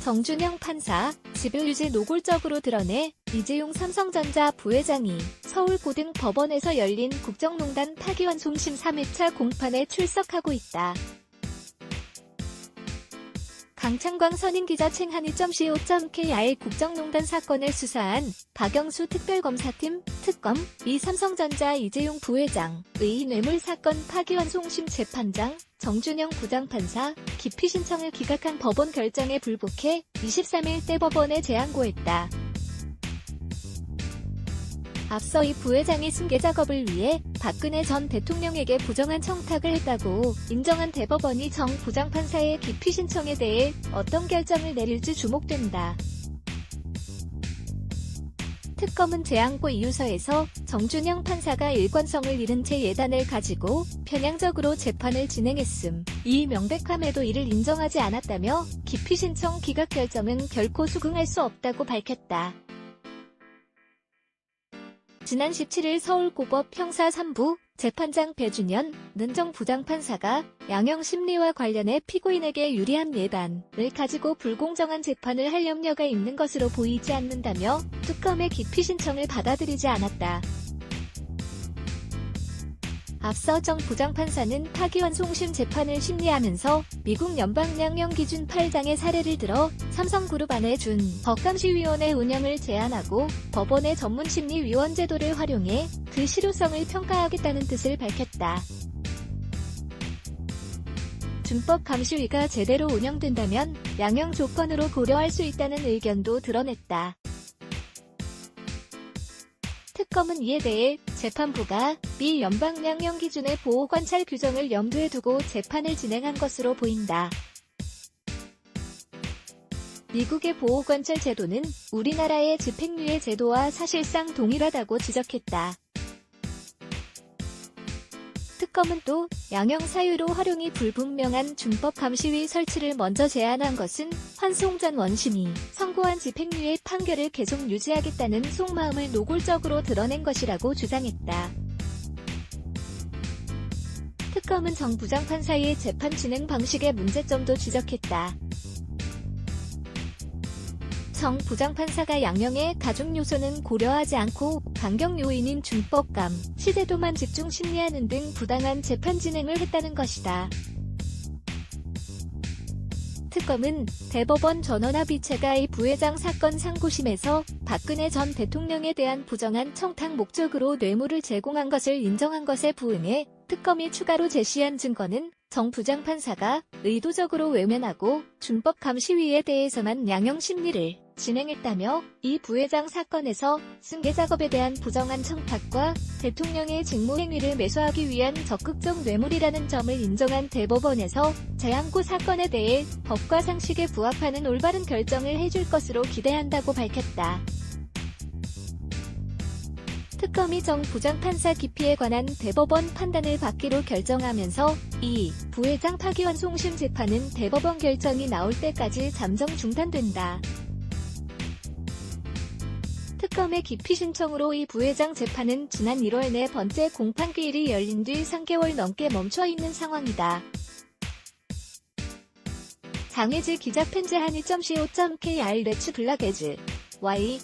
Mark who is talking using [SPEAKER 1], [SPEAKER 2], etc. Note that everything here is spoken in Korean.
[SPEAKER 1] 정준영 판사, 지배유지 노골적으로 드러내 이재용 삼성전자 부회장이 서울고등법원에서 열린 국정농단 파기환송심 3회차 공판에 출석하고 있다. 강창광 선임기자 챙한이.co.kr 국정농단 사건을 수사한 박영수 특별검사팀 특검 이 삼성전자 이재용 부회장의 뇌물사건 파기환송심 재판장 정준영 부장판사 기피 신청을 기각한 법원 결정에 불복해 23일 대법원에 재항고했다. 앞서 이 부회장이 승계 작업을 위해 박근혜 전 대통령에게 부정한 청탁을 했다고 인정한 대법원이 정 부장판사의 기피 신청에 대해 어떤 결정을 내릴지 주목된다. 특검은 재항고 이유서에서 정준영 판사가 일관성을 잃은 채 예단을 가지고 편향적으로 재판을 진행했음, 이 명백함에도 이를 인정하지 않았다며 기피 신청 기각 결정은 결코 수긍할 수 없다고 밝혔다. 지난 17일 서울고법 형사 3부 재판장 배준현 는 부장판사가 양형 심리와 관련해 피고인에게 유리한 예단을 가지고 불공정한 재판을 할 염려가 있는 것으로 보이지 않는다며 특검의 기피 신청을 받아들이지 않았다. 앞서 정 부장판사는 파기환송심 재판을 심리하면서 미국 연방량형 기준 8장의 사례를 들어 삼성그룹 안에 준 법감시위원회 운영을 제안하고 법원의 전문심리위원 제도를 활용해 그 실효성을 평가하겠다는 뜻을 밝혔다. 준법감시위가 제대로 운영된다면 양형 조건으로 고려할 수 있다는 의견도 드러냈다. 특검은 이에 대해 재판부가 미 연방량형 기준의 보호관찰 규정을 염두에 두고 재판을 진행한 것으로 보인다. 미국의 보호관찰 제도는 우리나라의 집행유예 제도와 사실상 동일하다고 지적했다. 특검은 또 양형 사유로 활용이 불분명한 준법감시위 설치를 먼저 제안한 것은 환송 전 원심이 선고한 집행유예 판결을 계속 유지하겠다는 속마음을 노골적으로 드러낸 것이라고 주장했다. 특검은 정 부장판사의 재판 진행 방식의 문제점도 지적했다. 정 부장판사가 양형의 다중 요소는 고려하지 않고 강경 요인인 준법감, 시제도만 집중 심리하는 등 부당한 재판 진행을 했다는 것이다. 특검은 대법원 전원합의체가 이 부회장 사건 상고심에서 박근혜 전 대통령에 대한 부정한 청탁 목적으로 뇌물을 제공한 것을 인정한 것에 부응해 특검이 추가로 제시한 증거는 정 부장판사가 의도적으로 외면하고 준법감시위에 대해서만 양형 심리를 진행했다며 이 부회장 사건에서 승계 작업에 대한 부정한 청탁과 대통령의 직무행위를 매수하기 위한 적극적 뇌물이라는 점을 인정한 대법원에서 재항고 사건에 대해 법과 상식에 부합하는 올바른 결정을 해줄 것으로 기대한다고 밝혔다. 특검이 정 부장판사 기피에 관한 대법원 판단을 받기로 결정하면서 이 부회장 파기환송심 재판은 대법원 결정이 나올 때까지 잠정 중단된다. 특검의 기피 신청으로 이 부회장 재판은 지난 1월 네 번째 공판기일이 열린 뒤 3개월 넘게 멈춰있는 상황이다. 장혜지 기자 편지한이.co.kr 레츠 블락에즈 Y